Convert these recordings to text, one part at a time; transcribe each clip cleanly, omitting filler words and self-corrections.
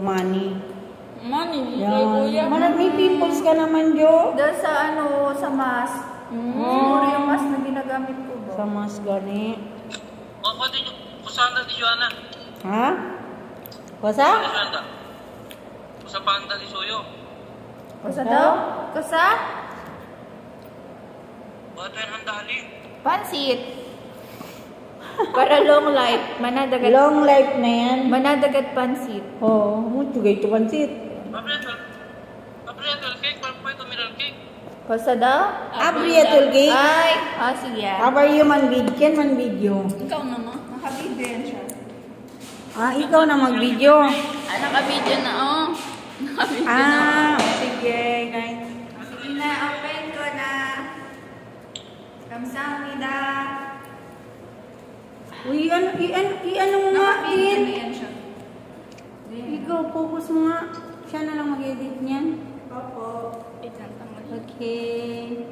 money. Money, Yan. May pimples ka naman, Jo. Dahil sa sa mask. Siguro yung mask na ginagamit ko ba? Sa mask gani. Kusanda di Joanna. Ha? Kusa? Kusa panda di Soyo. Kusa daw? Kusa? Buat yang handali. Pansit. Para long life. Manadagat. Long life na yan. Manadagat pansit. Oo, tugay ito pansit. Abriatul cake, parang po ito mineral cake. Kusa daw? Abriatul cake. Ay, sige. Abar yung man video. Ikaw naman. Nakabidyo yan siya. Ikaw na mag-video. Naka-video na, Naka-video na. Sige, guys. Sige na, open ko na. Kamsahamnida. Uy, ano mo nga, Nakabidyo Tin? na yan siya. Ikaw, focus mo nga. Siya na lang mag-edit niyan. Opo. Okay.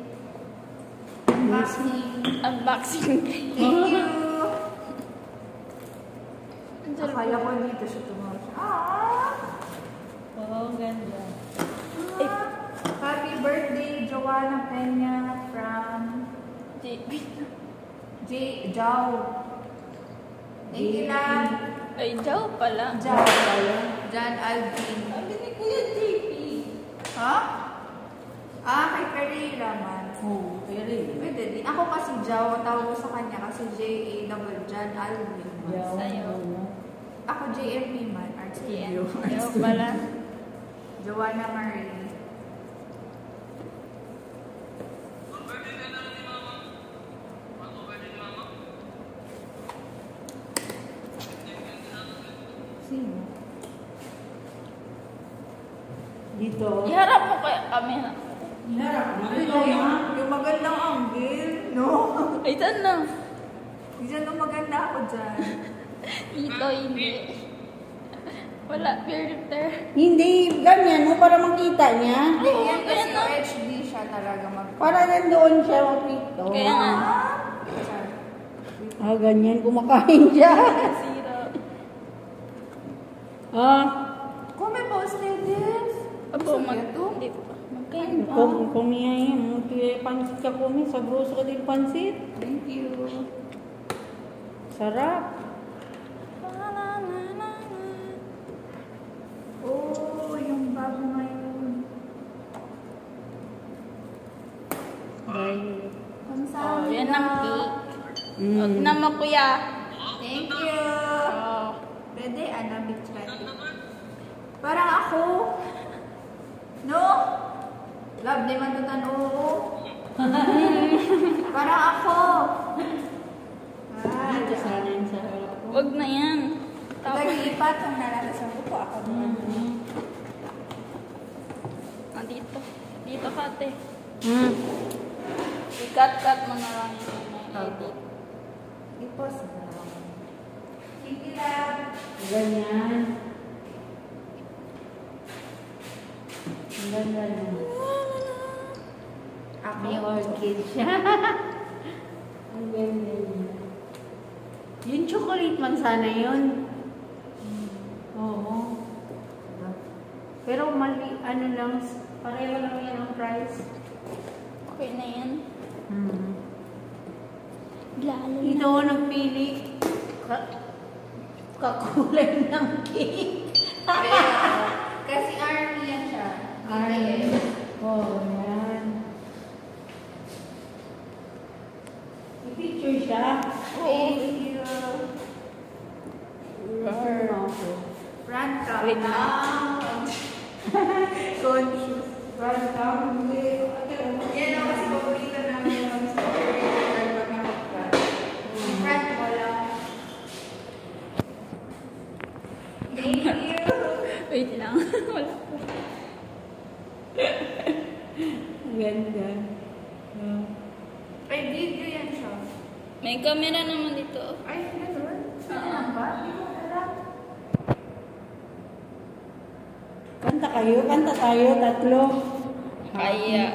Unboxing. Thank you. Akala ko dito siya tumawag. Ganda. Happy birthday, Joanna Peña from Jao. Thank you lang. Ay, Joe pala. Jao. John Alvin. Sabi ni Kuya JP. Ha? Kay Pereira man. Oo, pero Pwede din. Ako kasi Jao, tawag ko sa kanya kasi J-A-double John Alvin. Sa'yo. Ako JMP man, Art Studio. Joe pala. Joanna Marie. Sino? Dito. Iharap mo kaya kami na. Yung magandang angle, no? Ay, saan na? Diyan ang maganda ako dyan. Dito, hindi. Wala, filter. Hindi, ganyan mo para makita niya. Hindi, yan kasi Ayan na. HD siya talaga Para nandoon siya makita. Kaya nga. Ganyan, kumakain siya. Zero. Kung may posted this, Apo, ito? dito pa. Magkain pa. Kung niya yung pansit ka kumi, sabroso ka din pansit. Thank you. Sarap. Oh, yung bago ngayon. Oh, yan ang cake. Mm. Naman, kuya. Thank you. Oh. Pwede, anamit chatting. Parang ako. No? Love, di man tutan oo. Parang ako. Dito sana yung sa harap ko. Wag na yan. Nag-iipat ang nalala sa buko. Ako naman. Dito. Dito ka, ate. I-cut-cut mo na lang yung edit. I-post na lang. Sige lang. Ganyan. Ang ganda niya. May orchid siya. Ang ganda niya. Yung chocolate man sana yun. Oo. Pero mali, ano lang, pareho lang yan ang price. Okay na yan. Lalo Ito ako nagpili. Kakulay ng cake. Kasi army yan siya. Oh, yan. I-picture siya. Thank you. Picture mo ako. Front cam. Wait na. Conscious. Front cam, hindi. Yan ang kasi paborito namin yung mag-story. Front mo lang. Thank you. Wait lang. Wala pa. Ang ganda. Ay, video yan siya. May camera naman dito. Ay, gano'n? Ano lang ba? Hindi ko alam. Kanta kayo, kanta tayo, tatlo. Kaya.